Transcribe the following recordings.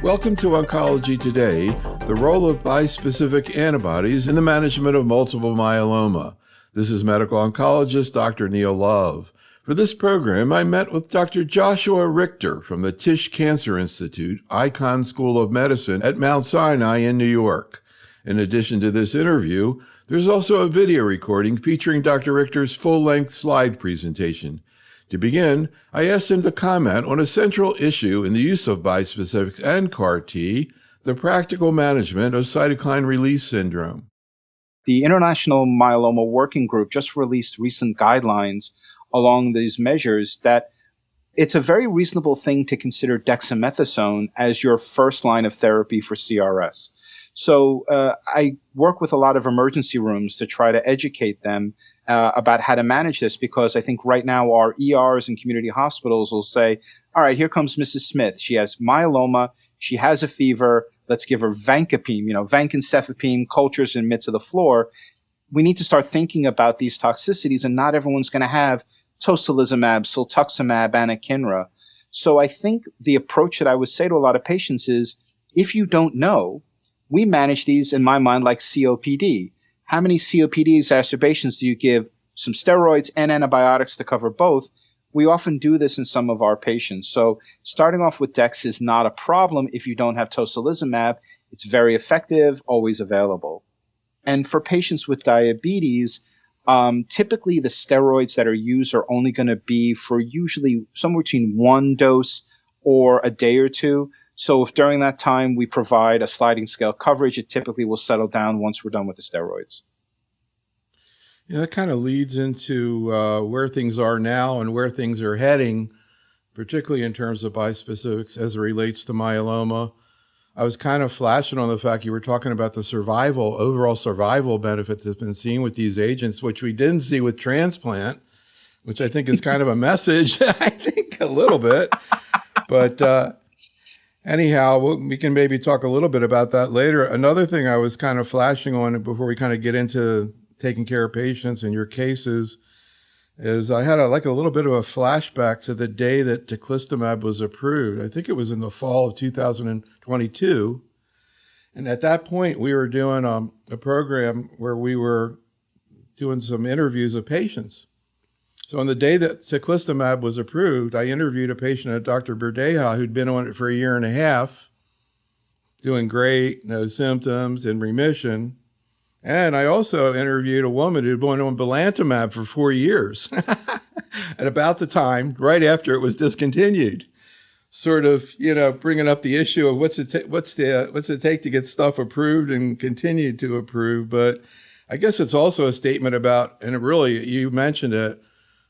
Welcome to Oncology Today, the role of bispecific antibodies in the management of multiple myeloma. This is medical oncologist Dr. Neil Love. For this program, I met with Dr. Joshua Richter from the Tisch Cancer Institute, Icahn School of Medicine at Mount Sinai in New York. In addition to this interview, there's also a video recording featuring Dr. Richter's full-length slide presentation. To begin, I asked him to comment on a central issue in the use of bispecifics and CAR-T, the practical management of cytokine release syndrome. The International Myeloma Working Group just released recent guidelines along these measures that it's a very reasonable thing to consider dexamethasone as your first line of therapy for CRS. So I work with a lot of emergency rooms to try to educate them about how to manage this, because I think right now our ERs and community hospitals will say, all right, here comes Mrs. Smith. She has myeloma. She has a fever. Let's give her vancomycin, vancomycin cultures in the midst of the floor. We need to start thinking about these toxicities, and not everyone's going to have tocilizumab, siltuximab, anakinra. So I think the approach that I would say to a lot of patients is, if you don't know, we manage these, in my mind, like COPD. How many COPD exacerbations do you give some steroids and antibiotics to cover both? We often do this in some of our patients. So starting off with Dex is not a problem if you don't have tocilizumab. It's very effective, always available. And for patients with diabetes, typically the steroids that are used are only going to be for usually somewhere between one dose or a day or two. So if during that time we provide a sliding scale coverage, it typically will settle down once we're done with the steroids. Yeah, that kind of leads into where things are now and where things are heading, particularly in terms of bispecifics as it relates to myeloma. I was kind of flashing on the fact you were talking about the overall survival benefits that's been seen with these agents, which we didn't see with transplant, which I think is kind of a message, I think a little bit. But anyhow, we can maybe talk a little bit about that later. Another thing I was kind of flashing on before we kind of get into taking care of patients in your cases is I had a little bit of a flashback to the day that teclistamab was approved. I think it was in the fall of 2022. And at that point, we were doing a program where we were doing some interviews of patients. So on the day that teclistamab was approved, I interviewed a patient at Dr. Berdeja who'd been on it for a year and a half, doing great, no symptoms, in remission. And I also interviewed a woman who'd been on belantamab for 4 years at about the time, right after it was discontinued, sort of, bringing up the issue of what's it take to get stuff approved and continued to approve. But I guess it's also a statement about, and it really, you mentioned it,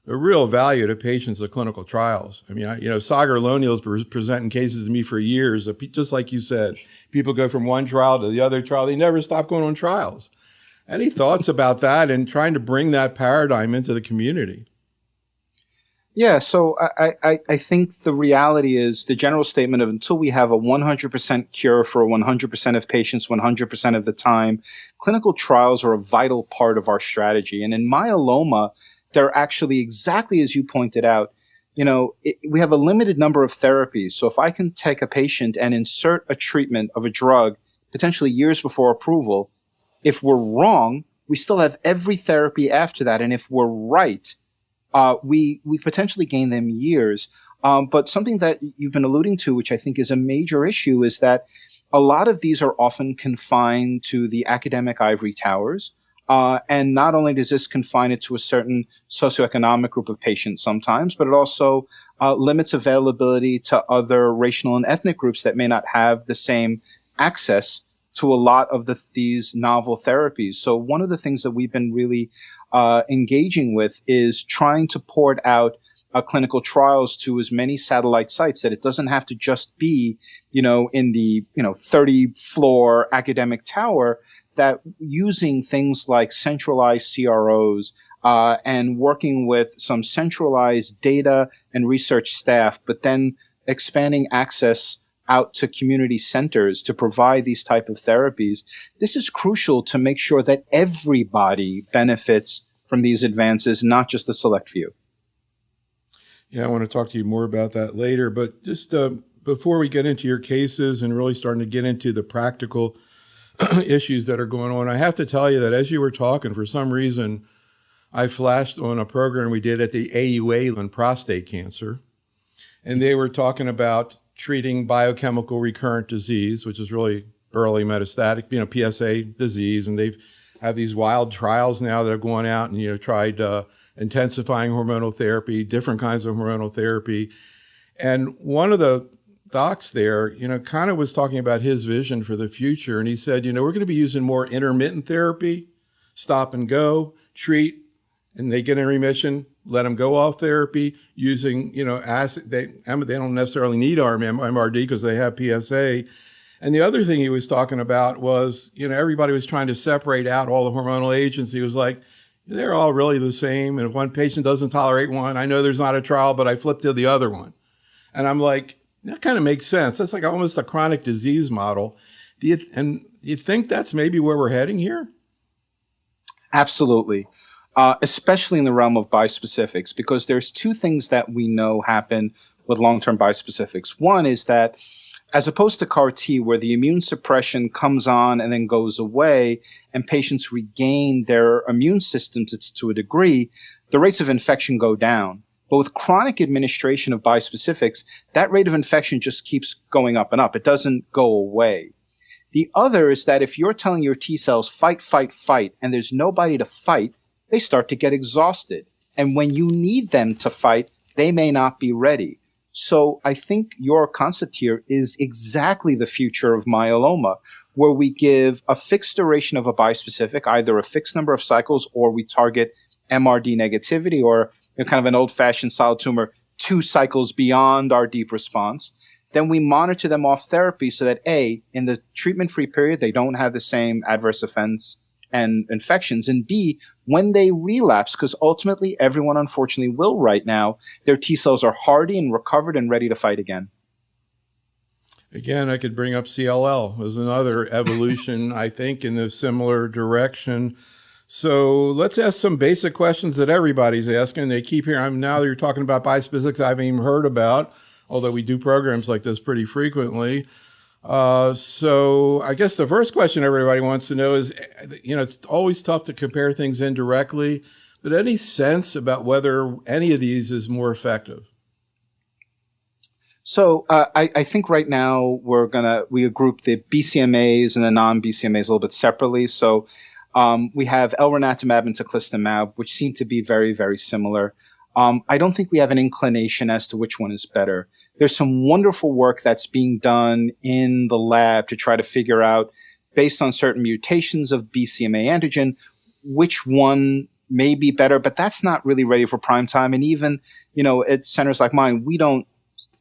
the real value to patients of clinical trials. I mean, Sagar Loniel's presenting cases to me for years, just like you said. People go from one trial to the other trial. They never stop going on trials. Any thoughts about that and trying to bring that paradigm into the community? Yeah, so I think the reality is the general statement of until we have a 100% cure for 100% of patients 100% of the time, clinical trials are a vital part of our strategy. And in myeloma, they're actually exactly as you pointed out. We have a limited number of therapies. So if I can take a patient and insert a treatment of a drug potentially years before approval, if we're wrong, we still have every therapy after that. And if we're right, we potentially gain them years. But something that you've been alluding to, which I think is a major issue, is that a lot of these are often confined to the academic ivory towers. And not only does this confine it to a certain socioeconomic group of patients sometimes, but it also limits availability to other racial and ethnic groups that may not have the same access to a lot of these novel therapies. So one of the things that we've been really engaging with is trying to port out clinical trials to as many satellite sites that it doesn't have to just be, in the 30-floor academic tower, that using things like centralized CROs and working with some centralized data and research staff, but then expanding access out to community centers to provide these type of therapies. This is crucial to make sure that everybody benefits from these advances, not just a select few. Yeah, I want to talk to you more about that later, but just before we get into your cases and really starting to get into the practical issues that are going on, I have to tell you that as you were talking, for some reason, I flashed on a program we did at the AUA on prostate cancer. And they were talking about treating biochemical recurrent disease, which is really early metastatic, PSA disease. And they've had these wild trials now that are going out and, tried intensifying hormonal therapy, different kinds of hormonal therapy. And one of the docs there, kind of was talking about his vision for the future. And he said, we're going to be using more intermittent therapy, stop and go, treat, and they get in remission, let them go off therapy using, acid. They don't necessarily need MRD because they have PSA. And the other thing he was talking about was, everybody was trying to separate out all the hormonal agents. He was like, they're all really the same. And if one patient doesn't tolerate one, I know there's not a trial, but I flip to the other one. And I'm like, that kind of makes sense. That's like almost a chronic disease model. Do you think that's maybe where we're heading here? Absolutely. Especially in the realm of bispecifics, because there's two things that we know happen with long-term bispecifics. One is that as opposed to CAR T, where the immune suppression comes on and then goes away, and patients regain their immune systems to a degree, the rates of infection go down. But with chronic administration of bispecifics, that rate of infection just keeps going up and up. It doesn't go away. The other is that if you're telling your T cells, fight, fight, fight, and there's nobody to fight, they start to get exhausted. And when you need them to fight, they may not be ready. So I think your concept here is exactly the future of myeloma, where we give a fixed duration of a bispecific, either a fixed number of cycles, or we target MRD negativity, or kind of an old-fashioned solid tumor, 2 cycles beyond our deep response. Then we monitor them off therapy so that A, in the treatment-free period, they don't have the same adverse events and infections, and B, when they relapse, because ultimately everyone unfortunately will right now, their T cells are hardy and recovered and ready to fight again. Again, I could bring up CLL as another evolution, I think, in a similar direction. So let's ask some basic questions that everybody's asking. They keep hearing, now that you're talking about bispecifics I haven't even heard about, although we do programs like this pretty frequently. So I guess the first question everybody wants to know is, it's always tough to compare things indirectly, but any sense about whether any of these is more effective? So I think right now we group the BCMAs and the non-BCMAs a little bit separately. So we have elranatamab and teclistamab, which seem to be very, very similar. I don't think we have an inclination as to which one is better. There's some wonderful work that's being done in the lab to try to figure out, based on certain mutations of BCMA antigen, which one may be better, but that's not really ready for prime time. And even, at centers like mine, we don't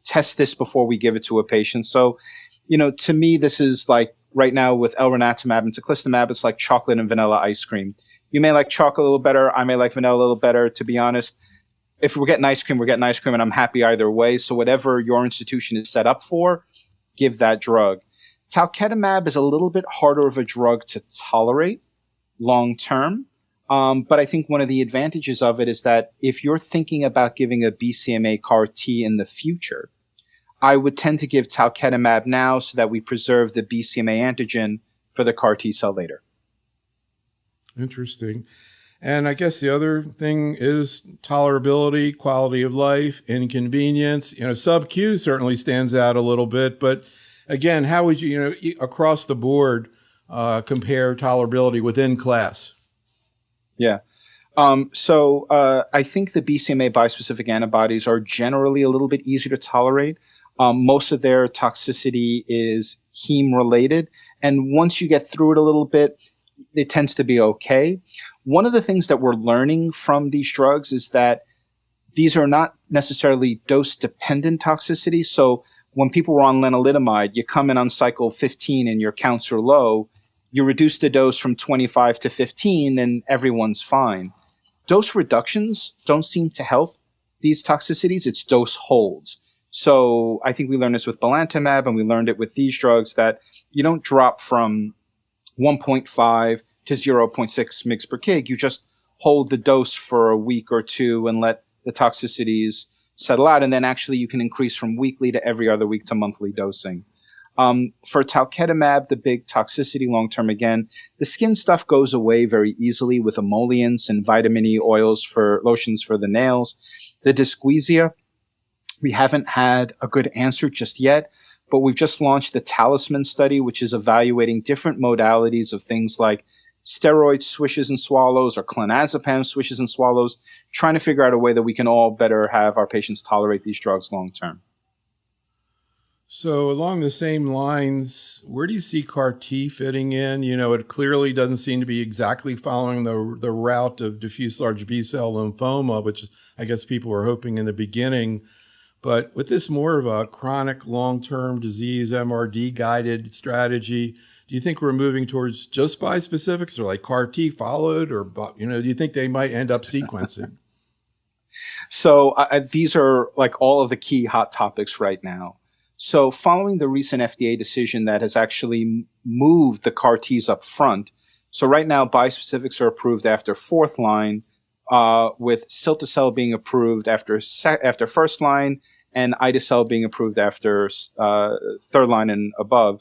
test this before we give it to a patient. So, to me, this is like right now with elranatamab and teclistamab, it's like chocolate and vanilla ice cream. You may like chocolate a little better. I may like vanilla a little better, to be honest. If we're getting ice cream, we're getting ice cream, and I'm happy either way. So whatever your institution is set up for, give that drug. Talquetamab is a little bit harder of a drug to tolerate long term. But I think one of the advantages of it is that if you're thinking about giving a BCMA CAR T in the future, I would tend to give talquetamab now so that we preserve the BCMA antigen for the CAR T cell later. Interesting. And I guess the other thing is tolerability, quality of life, inconvenience. Sub-Q certainly stands out a little bit, but again, how would you, across the board, compare tolerability within class? Yeah. So I think the BCMA bispecific antibodies are generally a little bit easier to tolerate. Most of their toxicity is heme-related, and once you get through it a little bit, it tends to be okay. One of the things that we're learning from these drugs is that these are not necessarily dose-dependent toxicity. So when people were on lenalidomide, you come in on cycle 15 and your counts are low, you reduce the dose from 25 to 15 and everyone's fine. Dose reductions don't seem to help these toxicities. It's dose holds. So I think we learned this with belantamab, and we learned it with these drugs, that you don't drop from 1.5 to 0.6 mg per kg. You just hold the dose for a week or two and let the toxicities settle out, and then actually you can increase from weekly to every other week to monthly dosing. For talquetamab, the big toxicity long-term, again, the skin stuff goes away very easily with emollients and vitamin E oils for lotions for the nails. The dysgeusia, we haven't had a good answer just yet, but we've just launched the Talisman study, which is evaluating different modalities of things like steroid swishes and swallows or clonazepam swishes and swallows, trying to figure out a way that we can all better have our patients tolerate these drugs long-term. So along the same lines, where do you see CAR T fitting in? You know, it clearly doesn't seem to be exactly following the route of diffuse large B-cell lymphoma, which I guess people were hoping in the beginning. But with this more of a chronic long-term disease, MRD-guided strategy, do you think we're moving towards just bispecifics or like CAR T followed, or, you know, do you think they might end up sequencing? So these are like all of the key hot topics right now. So following the recent FDA decision that has actually moved the CAR Ts up front, so right now bispecifics are approved after fourth line, with cilta-cel being approved after first line, and ide-cel being approved after third line and above.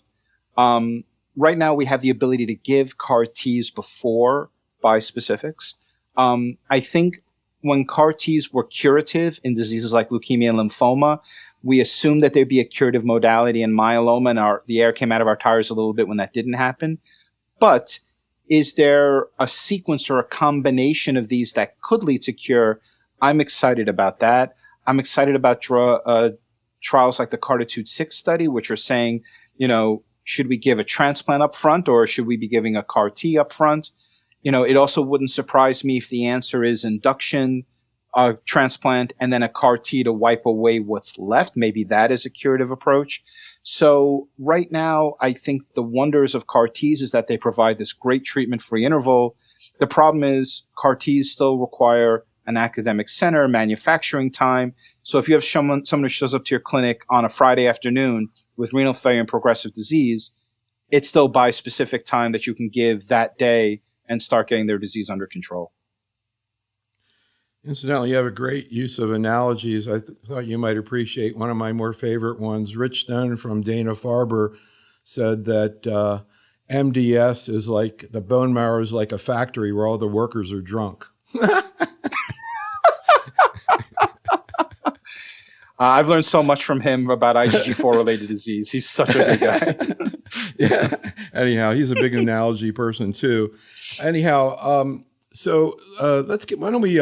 Right now we have the ability to give CAR Ts before bispecifics. I think when CAR Ts were curative in diseases like leukemia and lymphoma, we assumed that there'd be a curative modality in myeloma, and the air came out of our tires a little bit when that didn't happen. But is there a sequence or a combination of these that could lead to cure? I'm excited about that. I'm excited about trials like the CARTITUDE-6 study, which are saying, you know, should we give a transplant up front or should we be giving a CAR T up front? You know, it also wouldn't surprise me if the answer is induction, transplant, and then a CAR T to wipe away what's left. Maybe that is a curative approach. So right now, I think the wonders of CAR Ts is that they provide this great treatment-free interval. The problem is CAR Ts still require an academic center, manufacturing time. So if you have someone who shows up to your clinic on a Friday afternoon with renal failure and progressive disease, it's still bispecific time that you can give that day and start getting their disease under control. Incidentally, you have a great use of analogies. I thought you might appreciate one of my more favorite ones. Rich Stone from Dana-Farber said that MDS is like, the bone marrow is like a factory where all the workers are drunk. I've learned so much from him about IgG4-related disease. He's such a good guy. Yeah. Anyhow, he's a big analogy person too. Anyhow, so why don't we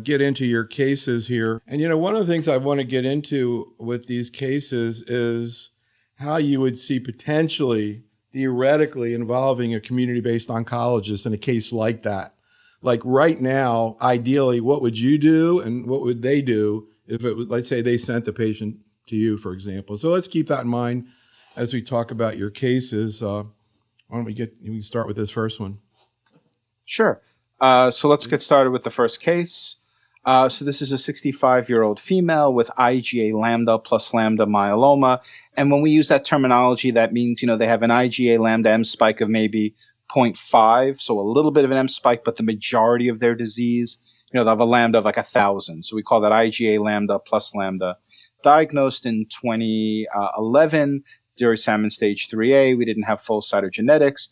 get into your cases here? And, you know, one of the things I want to get into with these cases is how you would see potentially, theoretically, involving a community-based oncologist in a case like that. Like right now, ideally, what would you do and what would they do if it was, let's say they sent the patient to you, for example. So let's keep that in mind as we talk about your cases. Why don't we can start with this first one? Sure. So let's get started with the first case. So this is a 65-year-old female with IgA lambda plus lambda myeloma. And when we use that terminology, that means, you know, they have an IgA lambda M spike of maybe 0.5, so a little bit of an M spike, but the majority of their disease, you know, they have a lambda of like 1,000. So we call that IgA lambda plus lambda. Diagnosed in 2011, Dury salmon stage 3A. We didn't have full cytogenetics.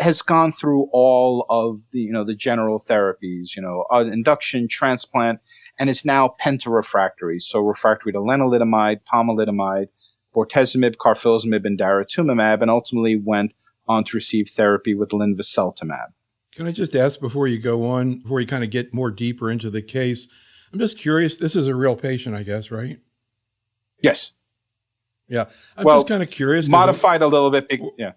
Has gone through all of the, you know, the general therapies, you know, induction, transplant, and is now pentarefractory. So refractory to lenalidomide, pomalidomide, bortezomib, carfilzomib, and daratumumab, and ultimately went on to receive therapy with linvoseltamab. Can I just ask before you go on, before you kind of get more deeper into the case, I'm just curious, this is a real patient, I guess, right? Yes. Yeah. I'm just kind of curious. Modified a little bit. Yeah.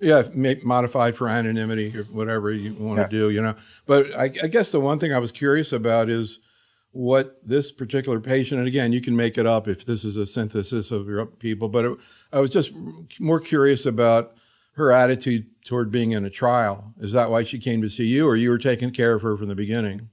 Yeah, modified for anonymity or whatever you want to do, you know. But I guess the one thing I was curious about is what this particular patient, and again, you can make it up if this is a synthesis of your people, but I was just more curious about her attitude toward being in a trial. Is that why she came to see you, or you were taking care of her from the beginning?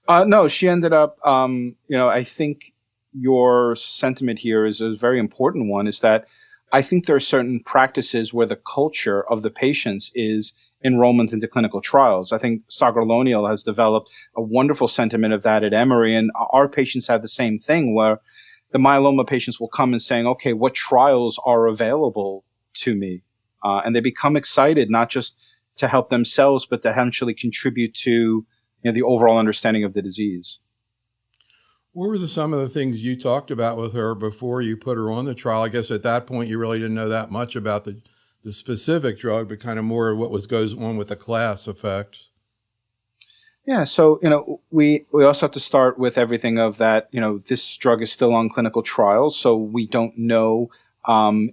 No, she ended up, you know, I think your sentiment here is a very important one, is that I think there are certain practices where the culture of the patients is enrollment into clinical trials. I think Sagar Lonial has developed a wonderful sentiment of that at Emory, and our patients have the same thing where the myeloma patients will come and saying, okay, what trials are available to me? And they become excited, not just to help themselves, but to eventually contribute to the overall understanding of the disease. What were some of the things you talked about with her before you put her on the trial? I guess at that point you really didn't know that much about the specific drug, but kind of more what goes on with the class effects. Yeah, so we also have to start with everything of that. This drug is still on clinical trials, so we don't know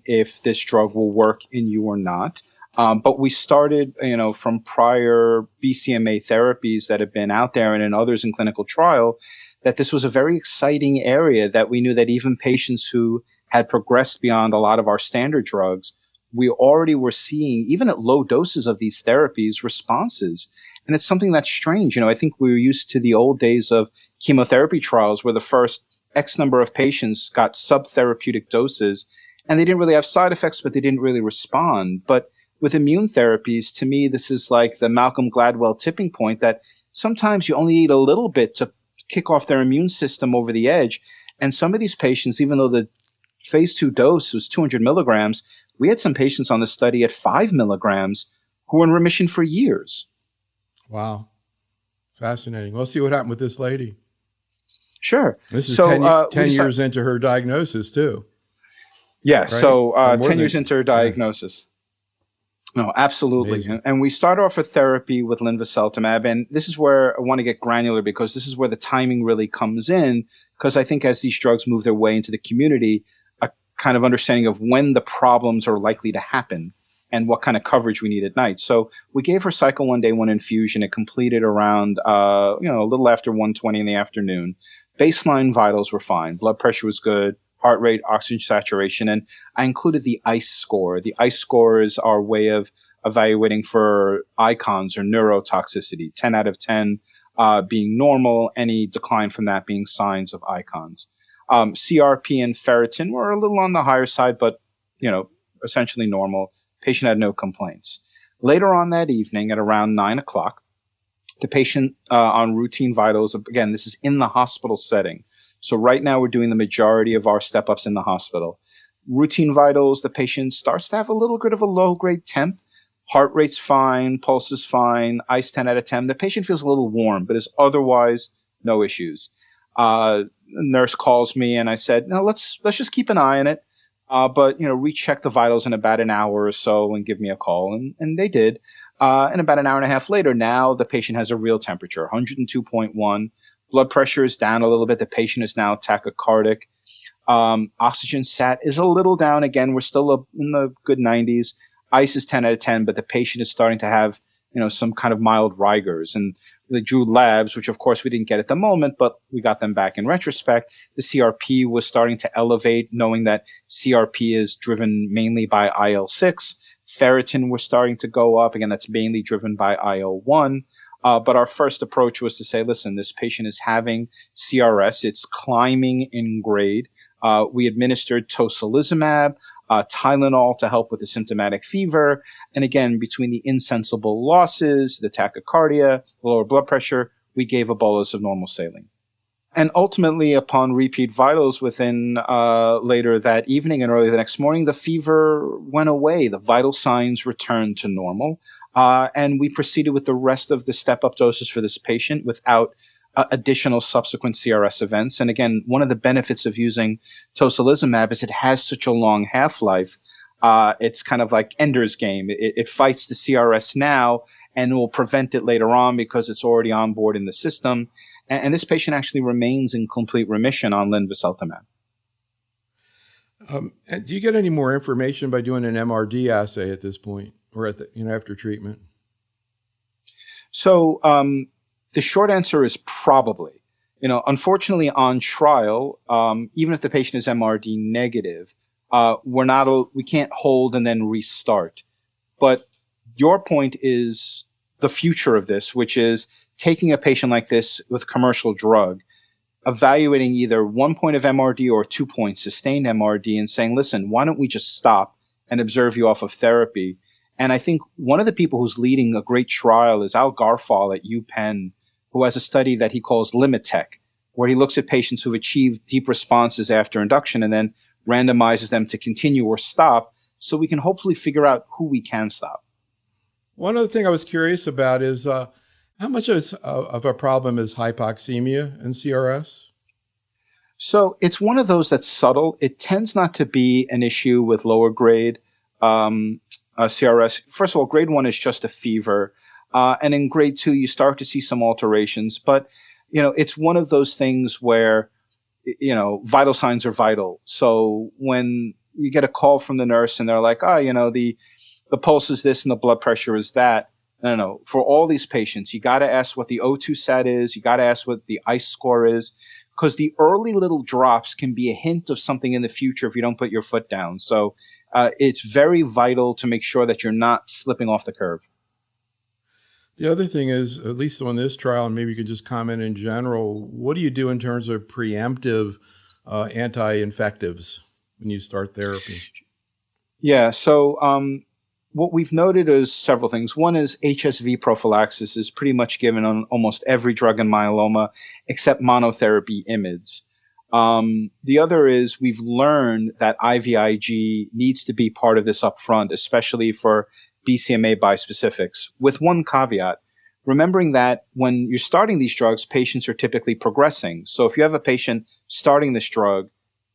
if this drug will work in you or not. But we started, from prior BCMA therapies that have been out there and in others in clinical trial, that this was a very exciting area, that we knew that even patients who had progressed beyond a lot of our standard drugs, we already were seeing, even at low doses of these therapies, responses. And it's something that's strange. I think we were used to the old days of chemotherapy trials where the first X number of patients got subtherapeutic doses and they didn't really have side effects, but they didn't really respond. But with immune therapies, to me, this is like the Malcolm Gladwell tipping point, that sometimes you only need a little bit to kick off their immune system over the edge. And some of these patients, even though the phase 2 dose was 200 milligrams, we had some patients on the study at 5 milligrams who were in remission for years. Wow. Fascinating. Let's see what happened with this lady. Sure. This is 10 years into her diagnosis, too. Yeah, right? So 10 years into her diagnosis. Yeah. No, absolutely. And we start off with therapy with linvoseltamab. And this is where I want to get granular, because this is where the timing really comes in, because I think as these drugs move their way into the community, a kind of understanding of when the problems are likely to happen and what kind of coverage we need at night. So we gave her cycle 1 day 1 infusion. It completed around, a little after 1:20 in the afternoon. Baseline vitals were fine. Blood pressure was good. Heart rate, oxygen saturation, and I included the ICE score. The ICE score is our way of evaluating for icons or neurotoxicity. 10 out of 10 being normal, any decline from that being signs of icons. CRP and ferritin were a little on the higher side, but essentially normal. Patient had no complaints. Later on that evening at around 9 o'clock, the patient on routine vitals, again, this is in the hospital setting. So right now we're doing the majority of our step-ups in the hospital. Routine vitals, the patient starts to have a little bit of a low-grade temp. Heart rate's fine, pulse is fine, ICE 10 out of 10. The patient feels a little warm, but is otherwise no issues. Nurse calls me and I said, no, let's just keep an eye on it. But recheck the vitals in about an hour or so and give me a call. And they did. And about an hour and a half later, now the patient has a real temperature, 102.1. Blood pressure is down a little bit. The patient is now tachycardic. Oxygen sat is a little down. Again, we're still in the good 90s. ICE is 10 out of 10, but the patient is starting to have, some kind of mild rigors. And they drew labs, which of course we didn't get at the moment, but we got them back in retrospect. The CRP was starting to elevate, knowing that CRP is driven mainly by IL-6. Ferritin was starting to go up. Again, that's mainly driven by IL-1. But our first approach was to say, listen, this patient is having CRS. It's climbing in grade. We administered tocilizumab, Tylenol to help with the symptomatic fever. And again, between the insensible losses, the tachycardia, the lower blood pressure, we gave a bolus of normal saline. And ultimately, upon repeat vitals within later that evening and early the next morning, the fever went away. The vital signs returned to normal. And we proceeded with the rest of the step-up doses for this patient without additional subsequent CRS events. And again, one of the benefits of using tocilizumab is it has such a long half-life. It's kind of like Ender's Game. It fights the CRS now and will prevent it later on because it's already on board in the system. And this patient actually remains in complete remission on linvoseltamab. And do you get any more information by doing an MRD assay at this point, or at the after treatment? So the short answer is probably. Unfortunately, on trial, even if the patient is MRD negative, we can't hold and then restart. But your point is the future of this, which is taking a patient like this with commercial drug, evaluating either 1 point of MRD or 2 points sustained MRD, and saying, listen, why don't we just stop and observe you off of therapy? And I think one of the people who's leading a great trial is Al Garfal at UPenn, who has a study that he calls LimitTech, where he looks at patients who've achieved deep responses after induction and then randomizes them to continue or stop, so we can hopefully figure out who we can stop. One other thing I was curious about is how much of a problem is hypoxemia in CRS? So it's one of those that's subtle. It tends not to be an issue with lower grade CRS. First of all, grade 1 is just a fever. And in grade 2, you start to see some alterations. But, it's one of those things where, vital signs are vital. So when you get a call from the nurse and they're like, the pulse is this and the blood pressure is that. No. For all these patients, you got to ask what the O2 sat is. You got to ask what the ICE score is. Because the early little drops can be a hint of something in the future if you don't put your foot down. So it's very vital to make sure that you're not slipping off the curve. The other thing is, at least on this trial, and maybe you could just comment in general, what do you do in terms of preemptive anti-infectives when you start therapy? Yeah, so what we've noted is several things. One is HSV prophylaxis is pretty much given on almost every drug in myeloma except monotherapy IMiDs. The other is we've learned that IVIG needs to be part of this upfront, especially for BCMA bispecifics, with one caveat, remembering that when you're starting these drugs, patients are typically progressing. So if you have a patient starting this drug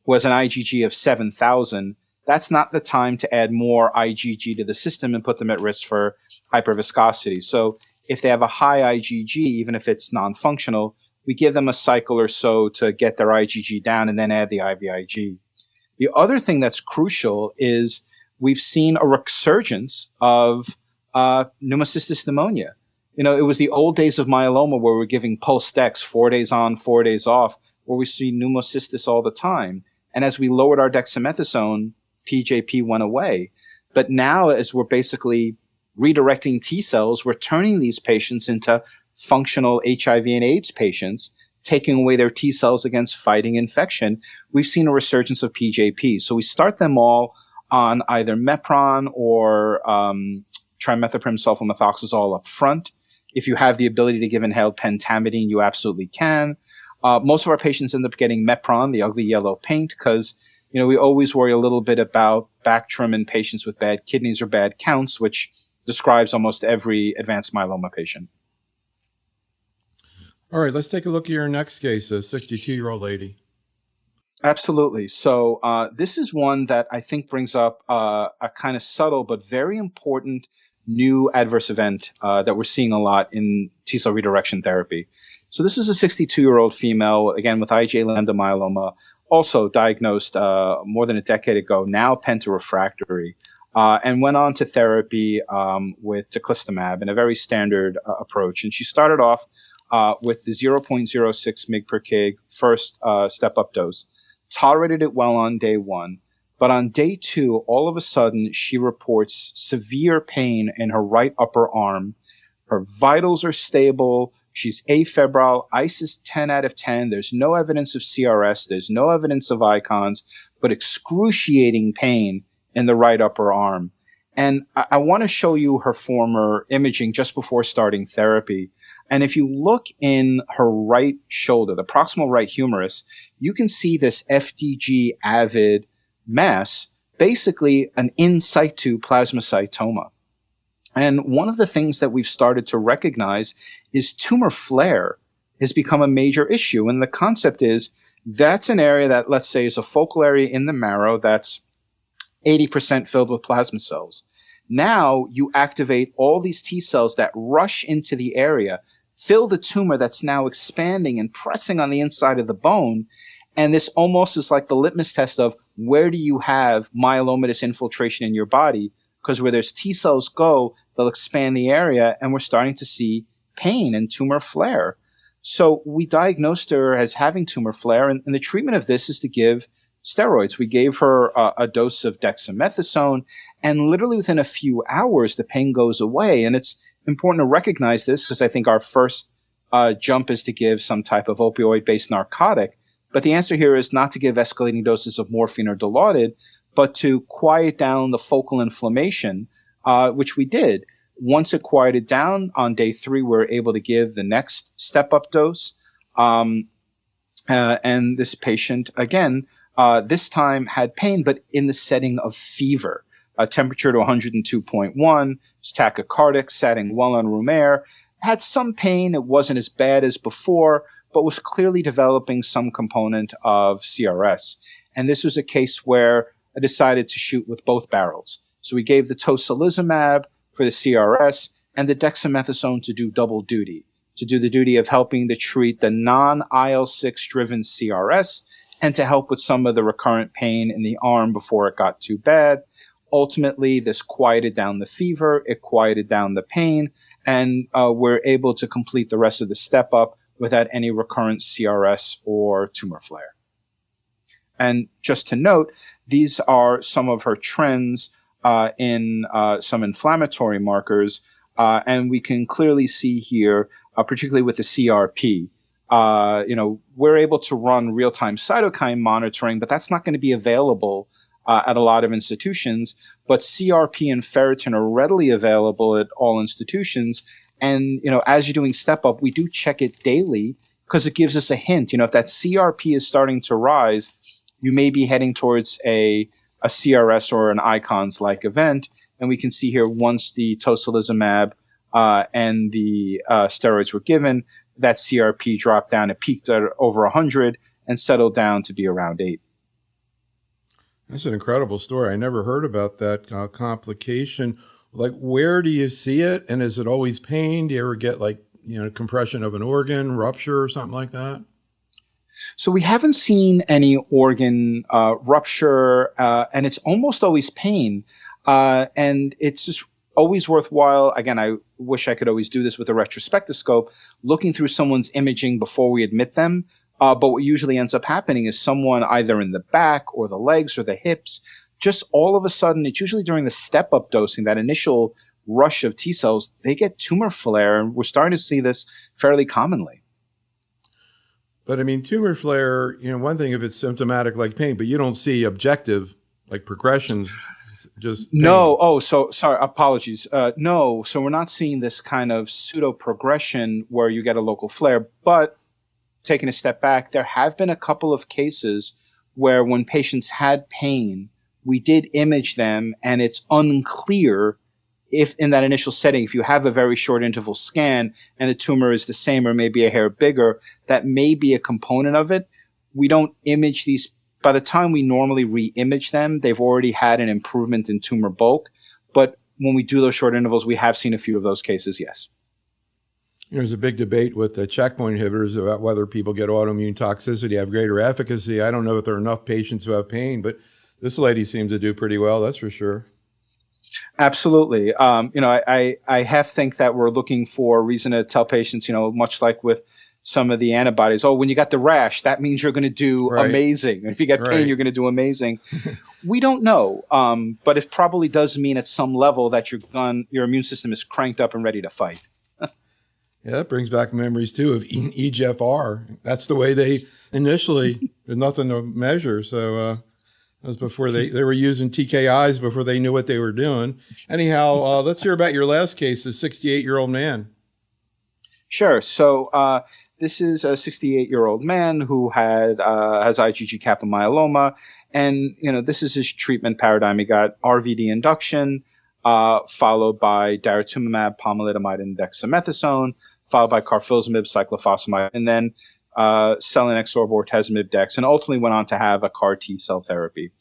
who has an IgG of 7,000, that's not the time to add more IgG to the system and put them at risk for hyperviscosity. So if they have a high IgG, even if it's non-functional, we give them a cycle or so to get their IgG down and then add the IVIG. The other thing that's crucial is we've seen a resurgence of pneumocystis pneumonia. It was the old days of myeloma where we're giving pulse dex 4 days on, 4 days off, where we see pneumocystis all the time. And as we lowered our dexamethasone, PJP went away. But now, as we're basically redirecting T cells, we're turning these patients into functional HIV and AIDS patients, taking away their T cells against fighting infection. We've seen a resurgence of PJP. So we start them all on either Mepron or trimethoprim sulfamethoxazole up front. If you have the ability to give inhaled pentamidine, you absolutely can. Most of our patients end up getting Mepron, the ugly yellow paint, because we always worry a little bit about Bactrim in patients with bad kidneys or bad counts, which describes almost every advanced myeloma patient. All right, let's take a look at your next case, a 62-year-old lady. Absolutely. So this is one that I think brings up a kind of subtle but very important new adverse event that we're seeing a lot in T-cell redirection therapy. So this is a 62-year-old female, again, with IgA lambda myeloma, also diagnosed more than a decade ago, now pentarefractory, and went on to therapy with teclistamab in a very standard approach. And she started off with the 0.06 mg per kg first step-up dose, tolerated it well on day 1, but on day 2, all of a sudden, she reports severe pain in her right upper arm. Her vitals are stable. She's afebrile. ICE is 10 out of 10. There's no evidence of CRS. There's no evidence of Icahns, but excruciating pain in the right upper arm. And I want to show you her former imaging just before starting therapy. And if you look in her right shoulder, the proximal right humerus, you can see this FDG avid mass, basically an in situ plasmacytoma. And one of the things that we've started to recognize is tumor flare has become a major issue. And the concept is that's an area that, let's say, is a focal area in the marrow that's 80% filled with plasma cells. Now you activate all these T cells that rush into the area, fill the tumor that's now expanding and pressing on the inside of the bone. And this almost is like the litmus test of where do you have myelomatous infiltration in your body? Because where there's T cells go, they'll expand the area, and we're starting to see pain and tumor flare. So we diagnosed her as having tumor flare, and the treatment of this is to give steroids. We gave her a dose of dexamethasone, and literally within a few hours, the pain goes away. And it's important to recognize this because I think our first jump is to give some type of opioid-based narcotic. But the answer here is not to give escalating doses of morphine or Dilaudid, but to quiet down the focal inflammation which we did. Once it quieted down on day 3, we were able to give the next step-up dose. And this patient, again, this time had pain, but in the setting of fever. Temperature to 102.1, was tachycardic, sitting well on room air, had some pain. It wasn't as bad as before, but was clearly developing some component of CRS. And this was a case where I decided to shoot with both barrels. So we gave the tocilizumab for the CRS and the dexamethasone to do double duty, to do the duty of helping to treat the non-IL-6 driven CRS and to help with some of the recurrent pain in the arm before it got too bad. Ultimately, this quieted down the fever, it quieted down the pain, and we're able to complete the rest of the step up without any recurrent CRS or tumor flare. And just to note, these are some of her trends in some inflammatory markers, and we can clearly see here, particularly with the CRP, we're able to run real-time cytokine monitoring, but that's not going to be available at a lot of institutions. But CRP and ferritin are readily available at all institutions. And, as you're doing step up, we do check it daily because it gives us a hint. If that CRP is starting to rise, you may be heading towards a CRS or an Icahn-like event. And we can see here once the tocilizumab and the steroids were given, that CRP dropped down. It peaked at over 100 and settled down to be around 8. That's an incredible story. I never heard about that complication. Like, where do you see it? And is it always pain? Do you ever get compression of an organ, rupture or something like that? So we haven't seen any organ rupture, and it's almost always pain. And it's just always worthwhile. Again, I wish I could always do this with a retrospectoscope, looking through someone's imaging before we admit them. But what usually ends up happening is someone either in the back or the legs or the hips, just all of a sudden, it's usually during the step-up dosing, that initial rush of T cells, they get tumor flare. And we're starting to see this fairly commonly. But I mean, tumor flare, one thing if it's symptomatic like pain, but you don't see objective like progressions, just pain. No. Oh, so sorry. Apologies. No. So we're not seeing this kind of pseudo progression where you get a local flare. But taking a step back, there have been a couple of cases where when patients had pain, we did image them, and it's unclear if in that initial setting, if you have a very short interval scan and the tumor is the same or maybe a hair bigger, that may be a component of it. We don't image these. By the time we normally re-image them, they've already had an improvement in tumor bulk. But when we do those short intervals, we have seen a few of those cases, yes. There's a big debate with the checkpoint inhibitors about whether people get autoimmune toxicity, have greater efficacy. I don't know if there are enough patients who have pain, but this lady seems to do pretty well, that's for sure. Absolutely. I half think that we're looking for a reason to tell patients, much like with some of the antibodies, when you got the rash, that means you're going to do amazing. And if you get pain, you're going to do amazing. We don't know, but it probably does mean at some level that your immune system is cranked up and ready to fight. Yeah, that brings back memories, too, of EGFR. That's the way they initially, there's nothing to measure. So that was before they were using TKIs before they knew what they were doing. Anyhow, let's hear about your last case, the 68-year-old man. Sure. So this is a 68-year-old man who has IgG kappa myeloma. And, this is his treatment paradigm. He got RVD induction, followed by daratumumab, pomalidomide, and dexamethasone, followed by carfilzomib, cyclophosphamide, and then selinexor, bortezomib, dex, and ultimately went on to have a CAR T cell therapy.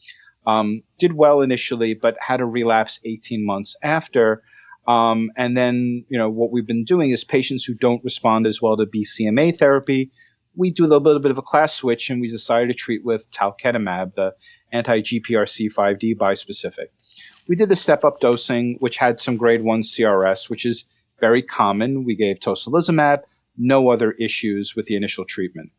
Did well initially, but had a relapse 18 months after. And then, what we've been doing is patients who don't respond as well to BCMA therapy, we do a little bit of a class switch, and we decided to treat with talquetamab, the anti-GPRC5D bispecific. We did the step-up dosing, which had some grade 1 CRS, which is very common. We gave tocilizumab, no other issues with the initial treatment.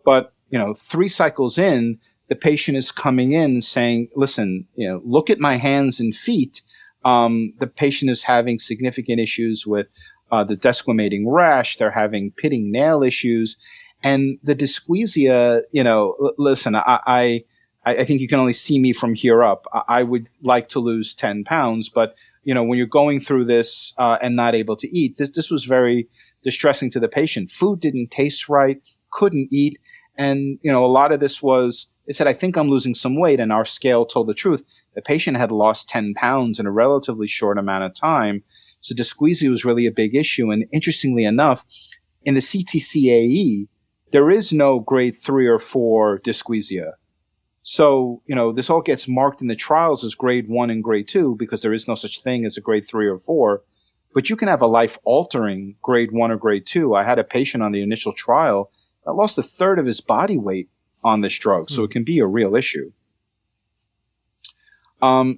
But, 3 cycles in, the patient is coming in saying, listen, look at my hands and feet. The patient is having significant issues with the desquamating rash. They're having pitting nail issues. And the dysgeusia, listen, I think you can only see me from here up. I would like to lose 10 pounds, but when you're going through this and not able to eat, this was very distressing to the patient. Food didn't taste right, couldn't eat. And, a lot of this was, it said, I think I'm losing some weight. And our scale told the truth. The patient had lost 10 pounds in a relatively short amount of time. So dysgeusia was really a big issue. And interestingly enough, in the CTCAE, there is no grade 3 or 4 dysgeusia. So, this all gets marked in the trials as grade 1 and grade 2 because there is no such thing as a grade 3 or 4. But you can have a life-altering grade 1 or grade 2. I had a patient on the initial trial that lost a third of his body weight on this drug. So it can be a real issue.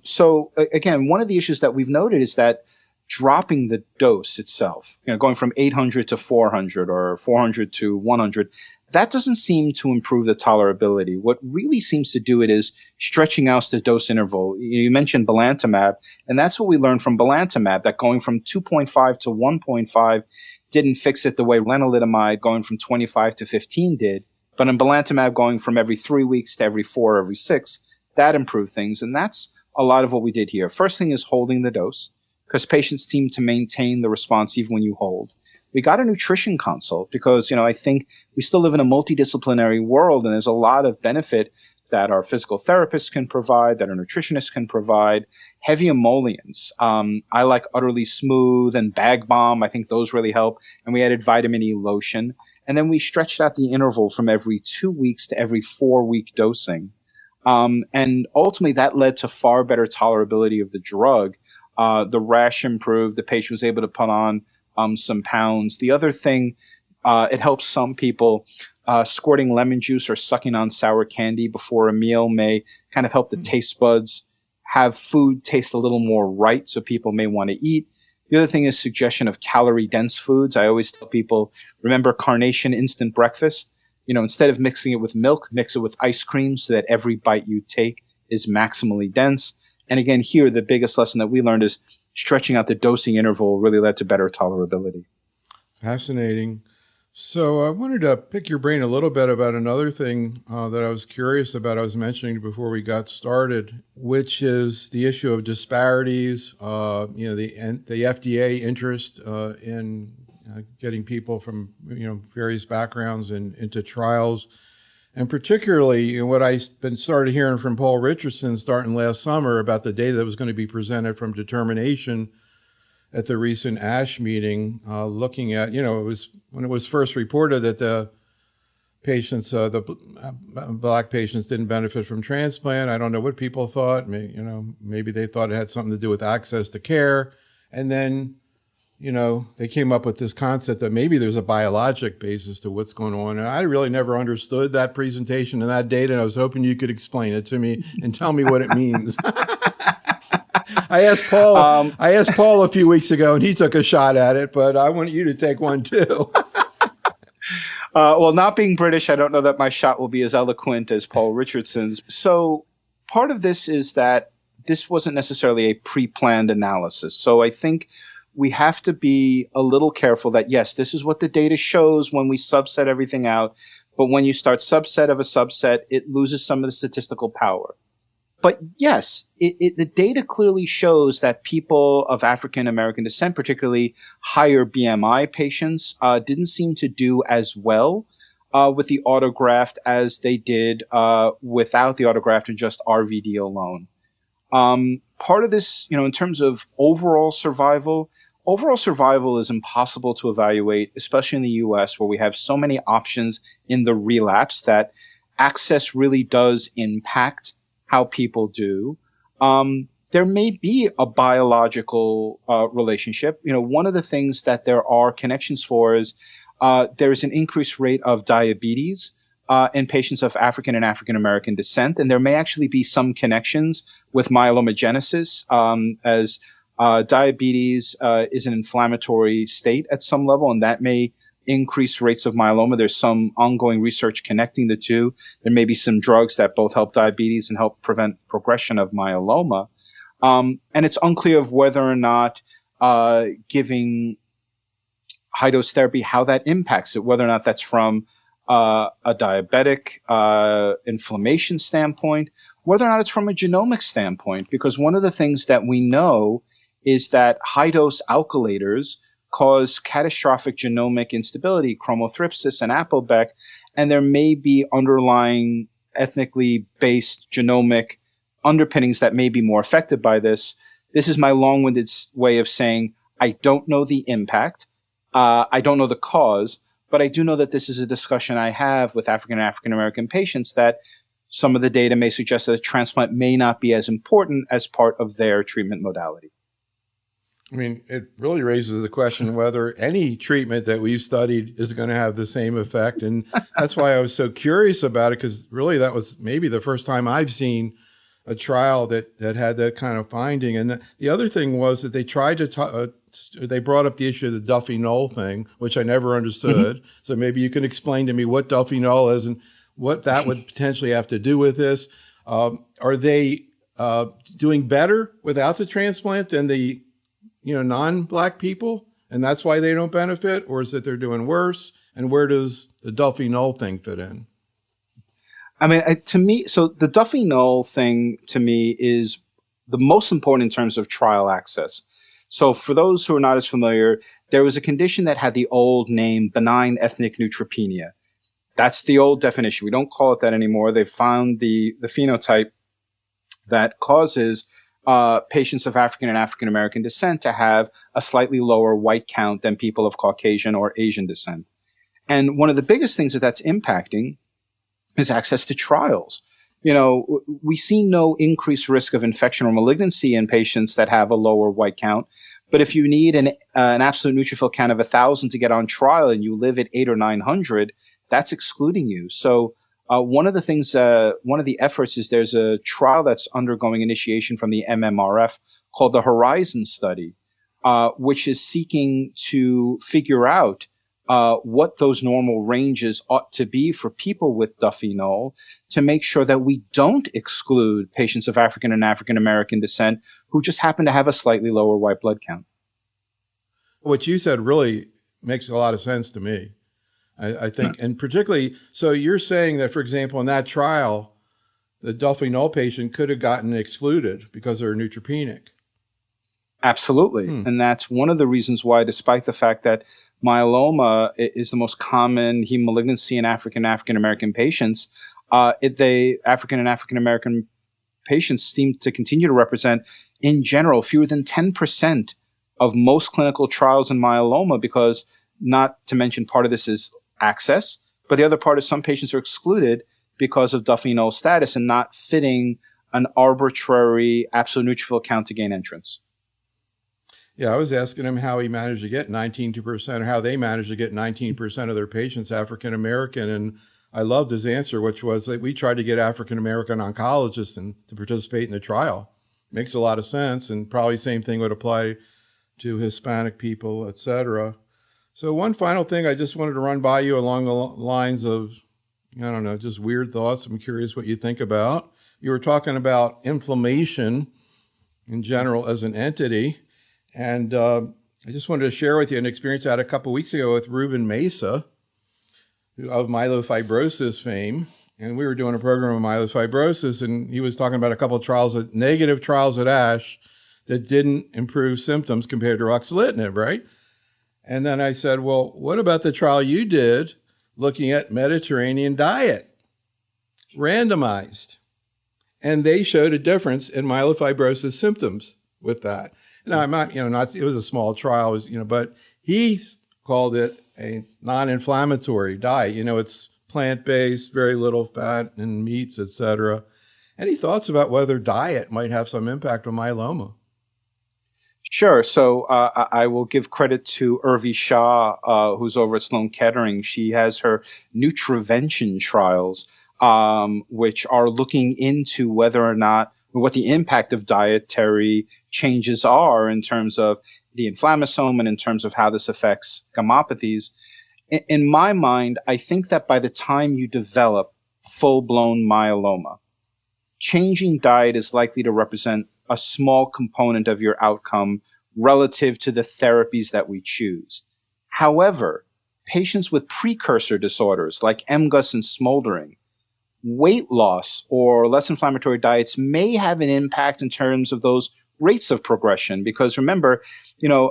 So again, one of the issues that we've noted is that dropping the dose itself, going from 800 to 400 or 400 to 100, that doesn't seem to improve the tolerability. What really seems to do it is stretching out the dose interval. You mentioned belantamab, and that's what we learned from belantamab, that going from 2.5 to 1.5 didn't fix it the way lenalidomide going from 25 to 15 did. But in belantamab going from every 3 weeks to every 4, every 6, that improved things. And that's a lot of what we did here. First thing is holding the dose, because patients seem to maintain the response even when you hold. We got a nutrition consult because, I think we still live in a multidisciplinary world, and there's a lot of benefit that our physical therapists can provide, that our nutritionists can provide. Heavy emollients. I like Utterly Smooth and Bag Balm. I think those really help. And we added vitamin E lotion. And then we stretched out the interval from every 2 weeks to every 4-week dosing. And ultimately, that led to far better tolerability of the drug. The rash improved. The patient was able to put on some pounds. The other thing, it helps some people. Squirting lemon juice or sucking on sour candy before a meal may kind of help the taste buds have food taste a little more right, so people may want to eat. The other thing is suggestion of calorie-dense foods. I always tell people, remember Carnation instant breakfast? Instead of mixing it with milk, mix it with ice cream so that every bite you take is maximally dense. And again, here, the biggest lesson that we learned is stretching out the dosing interval really led to better tolerability. Fascinating. So I wanted to pick your brain a little bit about another thing that I was curious about. I was mentioning before we got started, which is the issue of disparities. The FDA interest in getting people from various backgrounds into trials, and particularly what I've been started hearing from Paul Richardson starting last summer about the data that was going to be presented from Determination at the recent ASH meeting, looking at, it was when it was first reported that the patients, Black patients didn't benefit from transplant. I don't know what people thought. Maybe they thought it had something to do with access to care. And then, they came up with this concept that maybe there's a biologic basis to what's going on. And I really never understood that presentation and that data. And I was hoping you could explain it to me and tell me what it means. I asked Paul a few weeks ago, and he took a shot at it, but I want you to take one too. Well, not being British, I don't know that my shot will be as eloquent as Paul Richardson's. So part of this is that this wasn't necessarily a pre-planned analysis. So I think we have to be a little careful that, yes, this is what the data shows when we subset everything out. But when you start subset of a subset, it loses some of the statistical power. But yes, the data clearly shows that people of African American descent, particularly higher BMI patients, didn't seem to do as well with the autograft as they did without the autograft and just RVD alone. Part of this, in terms of overall survival is impossible to evaluate, especially in the US, where we have so many options in the relapse that access really does impact how people do. There may be a biological relationship. One of the things that there are connections for is there's an increased rate of diabetes in patients of African and African American descent, and there may actually be some connections with myelomogenesis, as diabetes is an inflammatory state at some level, and that may increased rates of myeloma. There's some ongoing research connecting the two. There may be some drugs that both help diabetes and help prevent progression of myeloma. And it's unclear of whether or not giving high-dose therapy, how that impacts it, whether or not that's from a diabetic inflammation standpoint, whether or not it's from a genomic standpoint, because one of the things that we know is that high-dose alkylators cause catastrophic genomic instability, chromothripsis and ApoBec, and there may be underlying ethnically based genomic underpinnings that may be more affected by this. This is my long-winded way of saying I don't know the impact, I don't know the cause, but I do know that this is a discussion I have with African and African American patients, that some of the data may suggest that a transplant may not be as important as part of their treatment modality. I mean, it really raises the question whether any treatment that we've studied is going to have the same effect. And that's why I was so curious about it, because really that was maybe the first time I've seen a trial that had that kind of finding. And the other thing was that they tried to they brought up the issue of the Duffy null thing, which I never understood. Mm-hmm. So maybe you can explain to me what Duffy null is and what that would potentially have to do with this. Are they doing better without the transplant than the non-Black people, and that's why they don't benefit? Or is it they're doing worse? And where does the Duffy null thing fit in? I mean, to me, so the Duffy null thing to me is the most important in terms of trial access. So for those who are not as familiar, there was a condition that had the old name benign ethnic neutropenia. That's the old definition. We don't call it that anymore. They found the phenotype that causes patients of African and African American descent to have a slightly lower white count than people of Caucasian or Asian descent. And one of the biggest things that's impacting is access to trials. We see no increased risk of infection or malignancy in patients that have a lower white count. But if you need an absolute neutrophil count of 1,000 to get on trial and you live at 800 or 900, that's excluding you. So one of the efforts is there's a trial that's undergoing initiation from the MMRF called the Horizon study, which is seeking to figure out what those normal ranges ought to be for people with Duffy null, to make sure that we don't exclude patients of African and African American descent who just happen to have a slightly lower white blood count. What you said really makes a lot of sense to me. I think, and particularly, so you're saying that, for example, in that trial, the Duffy null patient could have gotten excluded because they're neutropenic. Absolutely. And that's one of the reasons why, despite the fact that myeloma is the most common heme malignancy in African American patients, the African and African American patients seem to continue to represent, in general, fewer than 10% of most clinical trials in myeloma, because, not to mention, part of this is access, but the other part is some patients are excluded because of Duffy null status and not fitting an arbitrary absolute neutrophil count to gain entrance. Yeah, I was asking him how he managed to get 19%, or how they managed to get 19% of their patients African American, and I loved his answer, which was that we tried to get African American oncologists to participate in the trial. Makes a lot of sense, and probably same thing would apply to Hispanic people, et cetera. So one final thing I just wanted to run by you along the lines of, I don't know, just weird thoughts. I'm curious what you think about. You were talking about inflammation in general as an entity. And I just wanted to share with you an experience I had a couple of weeks ago with Ruben Mesa of myelofibrosis fame. And we were doing a program on myelofibrosis, and he was talking about a couple of negative trials at ASH that didn't improve symptoms compared to ruxolitinib, right? And then I said, well, what about the trial you did looking at Mediterranean diet, randomized? And they showed a difference in myelofibrosis symptoms with that. Now, I'm not, it was a small trial, but he called it a non-inflammatory diet. It's plant-based, very little fat and meats, et cetera. Any thoughts about whether diet might have some impact on myeloma? Sure. So I will give credit to Urvi Shah, who's over at Sloan Kettering. She has her Nutrivention trials, which are looking into whether or not, what the impact of dietary changes are in terms of the inflammasome and in terms of how this affects gammopathies. In my mind, I think that by the time you develop full-blown myeloma, changing diet is likely to represent a small component of your outcome relative to the therapies that we choose. However, patients with precursor disorders like MGUS and smoldering, weight loss or less inflammatory diets may have an impact in terms of those rates of progression. Because remember,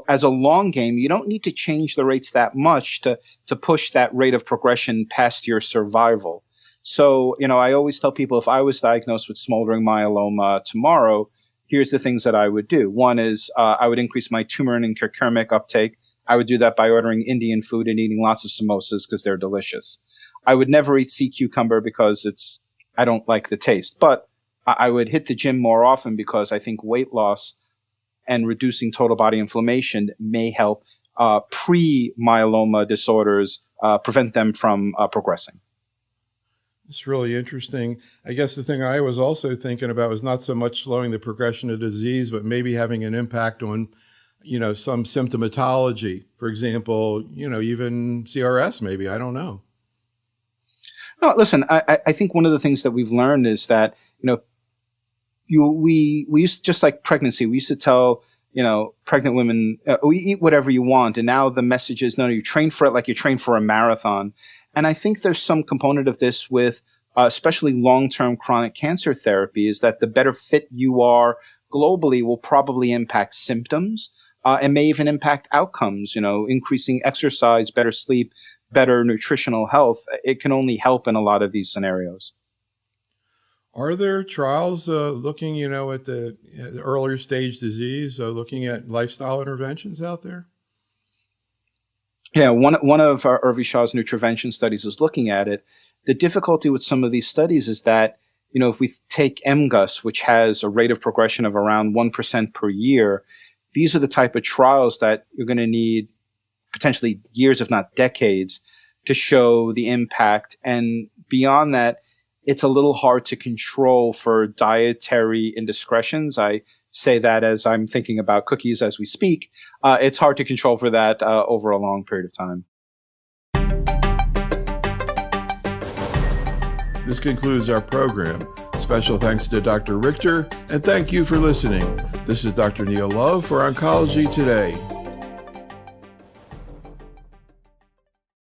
as a long game, you don't need to change the rates that much to push that rate of progression past your survival. So, I always tell people, if I was diagnosed with smoldering myeloma tomorrow, here's the things that I would do. One is I would increase my turmeric and curcumin uptake. I would do that by ordering Indian food and eating lots of samosas because they're delicious. I would never eat sea cucumber because I don't like the taste. But I would hit the gym more often because I think weight loss and reducing total body inflammation may help pre-myeloma disorders prevent them from progressing. It's really interesting. I guess the thing I was also thinking about was not so much slowing the progression of disease, but maybe having an impact on, some symptomatology. For example, even CRS, maybe. I don't know. No, listen, I think one of the things that we've learned is that, we used to, just like pregnancy, we used to tell, pregnant women, we eat whatever you want. And now the message is, no, you train for it like you train for a marathon. And I think there's some component of this with especially long-term chronic cancer therapy, is that the better fit you are globally will probably impact symptoms and may even impact outcomes. Increasing exercise, better sleep, better nutritional health. It can only help in a lot of these scenarios. Are there trials looking, at the earlier stage disease, looking at lifestyle interventions out there? Yeah, one of Irvi Shah's Nutrivention studies is looking at it. The difficulty with some of these studies is that, if we take MGUS, which has a rate of progression of around 1% per year, these are the type of trials that you're going to need potentially years, if not decades, to show the impact. And beyond that, it's a little hard to control for dietary indiscretions. I say that as I'm thinking about cookies as we speak. It's hard to control for that over a long period of time. This concludes our program. Special thanks to Dr. Richter, and thank you for listening. This is Dr. Neil Love for Oncology Today.